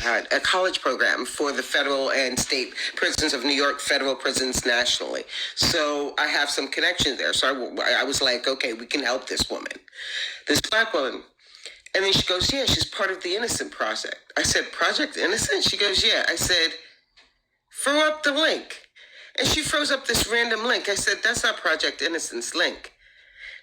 a college program for the federal and state prisons of New York, federal prisons nationally. So I have some connections there. So I was like, okay, we can help this woman, this Black woman. And then she goes, yeah, she's part of the Innocent Project. I said, Project Innocent? She goes, yeah. I said, throw up the link. And she froze up this random link. I said, that's not Project Innocent's link.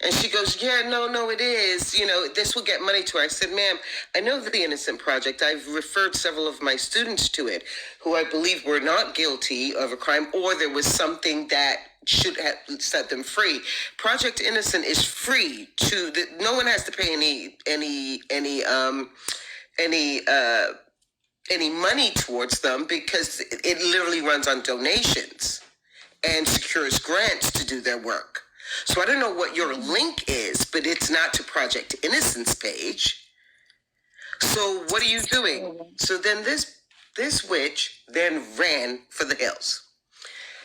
And she goes, yeah, no, it is. You know, this will get money to her. I said, ma'am, I know the Innocent Project. I've referred several of my students to it who I believe were not guilty of a crime, or there was something that should have set them free. Project Innocent is free no one has to pay any money towards them, because it literally runs on donations and secures grants to do their work. So I don't know what your link is, but it's not to Project Innocence page. So what are you doing? So then this witch then ran for the hills.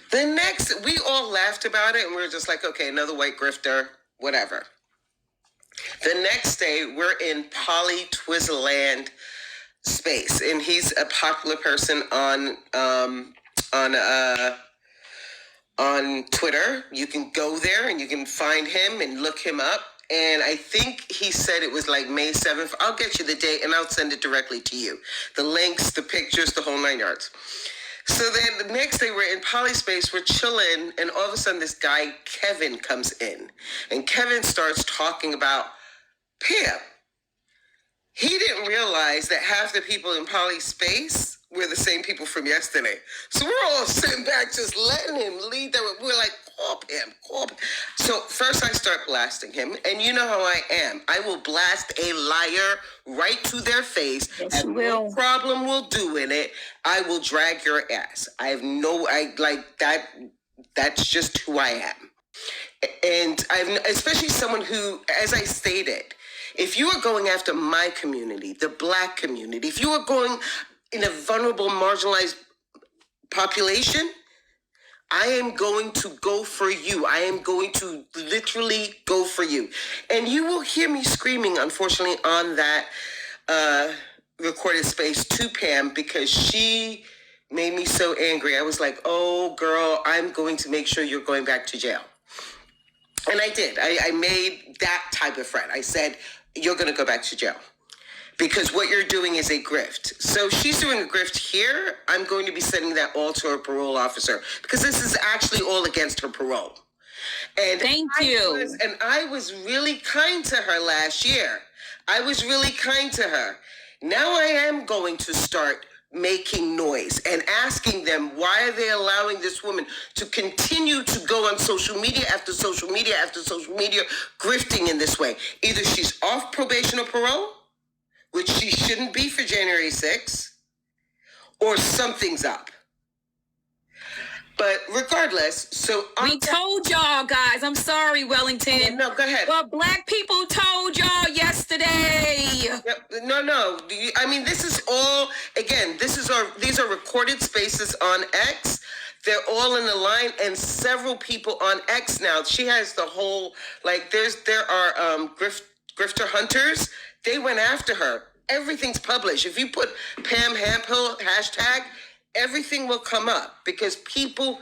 The next, we all laughed about it, and we were just like, okay, another white grifter, whatever. The next day, we're in Polly Twizzleland space, and he's a popular person on Twitter. You can go there and you can find him and look him up. And I think he said it was like May 7th. I'll get you the date and I'll send it directly to you. The links, the pictures, the whole 9 yards. So then the next day we're in Polyspace, we're chilling, and all of a sudden this guy, Kevin, comes in. And Kevin starts talking about Pam. He didn't realize that half the people in Polyspace were the same people from yesterday. So we're all sitting back just letting him lead them. We're like, call him. So first I start blasting him, and you know how I am. I will blast a liar right to their face. Yes, you will. No problem will do in it. I will drag your ass. That's just who I am. And especially someone who, as I stated, if you are going after my community, the Black community, if you are going in a vulnerable, marginalized population, I am going to go for you. I am going to literally go for you. And you will hear me screaming, unfortunately, on that recorded space to Pam, because she made me so angry. I was like, oh, girl, I'm going to make sure you're going back to jail. And I did. I made that type of threat. I said, you're going to go back to jail, because what you're doing is a grift. So she's doing a grift here. I'm going to be sending that all to her parole officer, because this is actually all against her parole. And Thank you. I was really kind to her last year. I was really kind to her. Now I am going to start making noise and asking them, why are they allowing this woman to continue to go on social media after social media after social media, grifting in this way? Either she's off probation or parole, which she shouldn't be for January 6th, or something's up. But regardless, we told y'all, guys. I'm sorry, Wellington. No, go ahead. Well, Black people told y'all yesterday. No. I mean, this is all, again, these are recorded spaces on X. They're all in the line, and several people on X now. She has the whole, like, there are grifter hunters. They went after her. Everything's published. If you put Pam Hampill hashtag, everything will come up, because people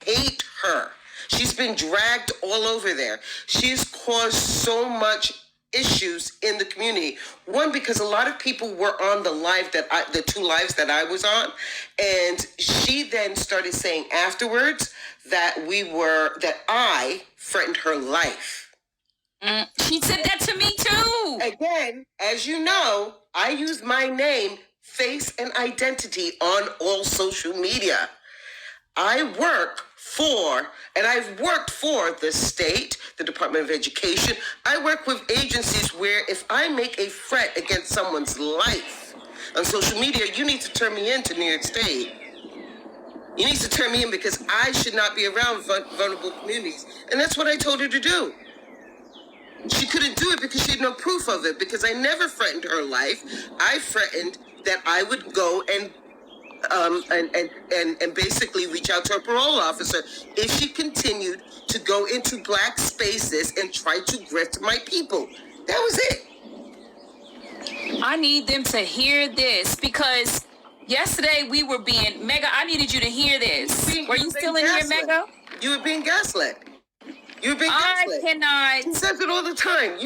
hate her. She's been dragged all over there. She's caused so much issues in the community. One, because a lot of people were on the 2 lives that I was on, and she then started saying afterwards that I threatened her life. She said that to me too. Again, as you know, I use my name, face, and identity on all social media. I work for, and I've worked for the state, the Department of Education. I work with agencies where if I make a threat against someone's life on social media, you need to turn me in to New York State. You need to turn me in, because I should not be around vulnerable communities. And that's what I told her to do. She couldn't do it because she had no proof of it, because I never threatened her life. I threatened that I would go and basically reach out to her parole officer if she continued to go into Black spaces and try to grift my people. That was it. I need them to hear this, because Yesterday we were being Mega. I needed you to hear this. Were you still in here, gaslit. Mega? You were being gaslit. You were being I gaslit. cannot. He says it all the time.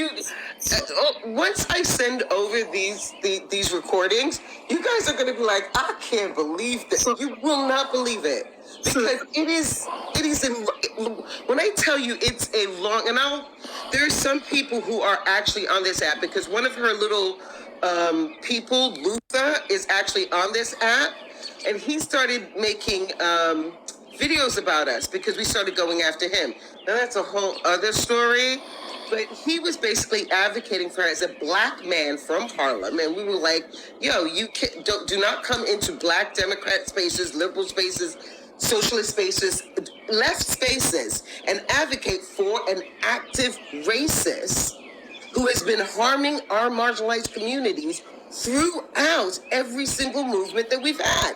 Once I send over these recordings, you guys are going to be like, I can't believe this. You will not believe it. Because it is when I tell you it's a long, and there are some people who are actually on this app because one of her little people, Luther, is actually on this app, and he started making videos about us because we started going after him. Now that's a whole other story, but he was basically advocating for her as a black man from Harlem, and we were like, yo, you do not come into black Democrat spaces, liberal spaces, socialist spaces, left spaces, and advocate for an active racist who has been harming our marginalized communities throughout every single movement that we've had.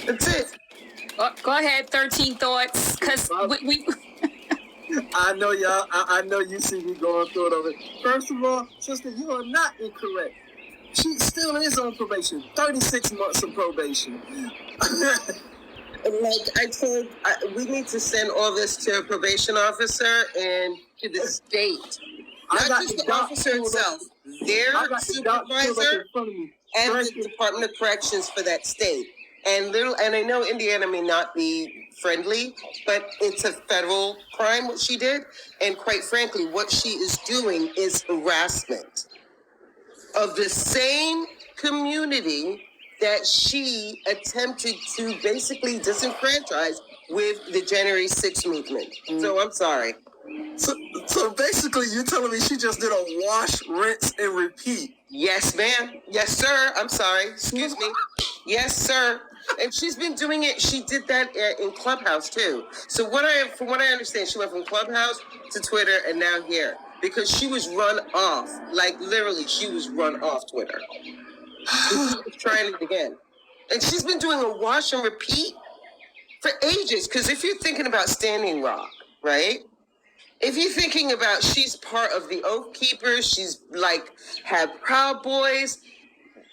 That's it. Go ahead, 13 thoughts, because we I know y'all. I know you see me going through it over. First of all, sister, you are not incorrect. She still is on probation. 36 months of probation. Like I told, we need to send all this to a probation officer and to the state. Not just the officer itself, their supervisor and the Department of Corrections for that state. And I know Indiana may not be friendly, but it's a federal crime what she did. And quite frankly, what she is doing is harassment of the same community that she attempted to basically disenfranchise with the January 6th movement. So I'm sorry. So basically, you're telling me she just did a wash, rinse, and repeat. Yes, ma'am. Yes, sir. I'm sorry. Excuse me. Yes, sir. And she's been doing it. She did that in Clubhouse too. So from what I understand, she went from Clubhouse to Twitter and now here because she was run off. Like literally, she was run off Twitter. She was trying it again, and she's been doing a wash and repeat for ages. Because if you're thinking about Standing Rock, right? If you're thinking about she's part of the Oath Keepers, she's like have Proud Boys.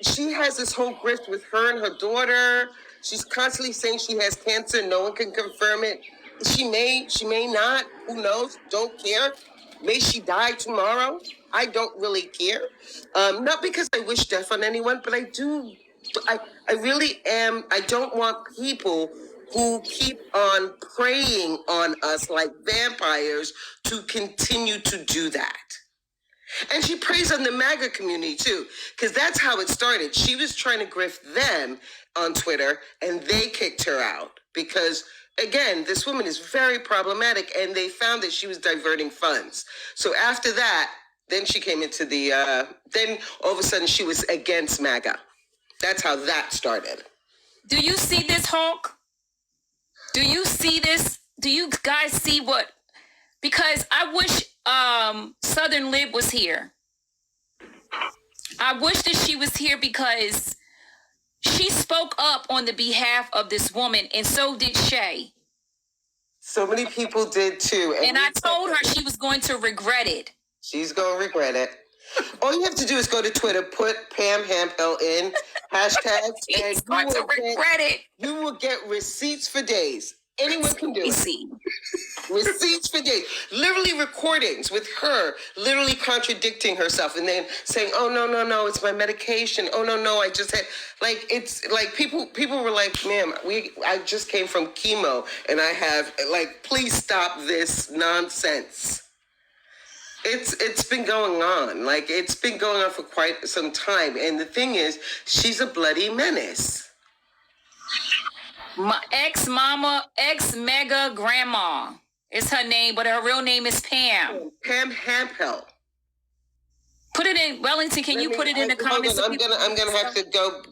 She has this whole grift with her and her daughter. She's constantly saying she has cancer. No one can confirm it. She may not. Who knows? Don't care. May she die tomorrow. I don't really care. Not because I wish death on anyone, but I do. I really am. I don't want people who keep on preying on us like vampires to continue to do that. And she preys on the MAGA community too, because that's how it started. She was trying to grift them on Twitter, and they kicked her out because, again, this woman is very problematic, and they found that she was diverting funds. So after that, then she came into then all of a sudden she was against MAGA. That's how that started. Do you see this, Hulk? Do you see this? Do you guys see what? Because I wish Southern Lib was here. I wish that she was here because she spoke up on the behalf of this woman, and so did Shay. So many people did too. And I told her she was going to regret it. She's going to regret it. All you have to do is go to Twitter, put Pam Hampel in, hashtags, She's going to regret it. You will get receipts for days. Anyone can do it. Receipts for days. Literally recordings with her literally contradicting herself and then saying, oh, no, it's my medication. Oh, no, I just had, like, it's like people were like, ma'am, I just came from chemo and I have, like, please stop this nonsense. It's been going on. Like, it's been going on for quite some time. And the thing is, she's a bloody menace. My ex-mega grandma is her name, but her real name is Pam. Pam Hampel. Put it in, Wellington, can you put it in the comments? I'm gonna have to go.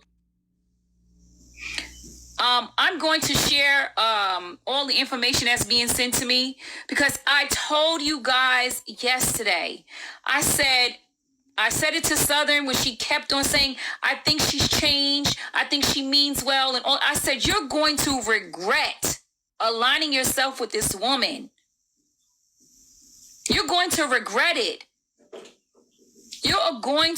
I'm going to share all the information that's being sent to me because I told you guys yesterday. I said it to Southern when she kept on saying, I think she's changed. I think she means well. And all. I said, you're going to regret aligning yourself with this woman. You're going to regret it. You're going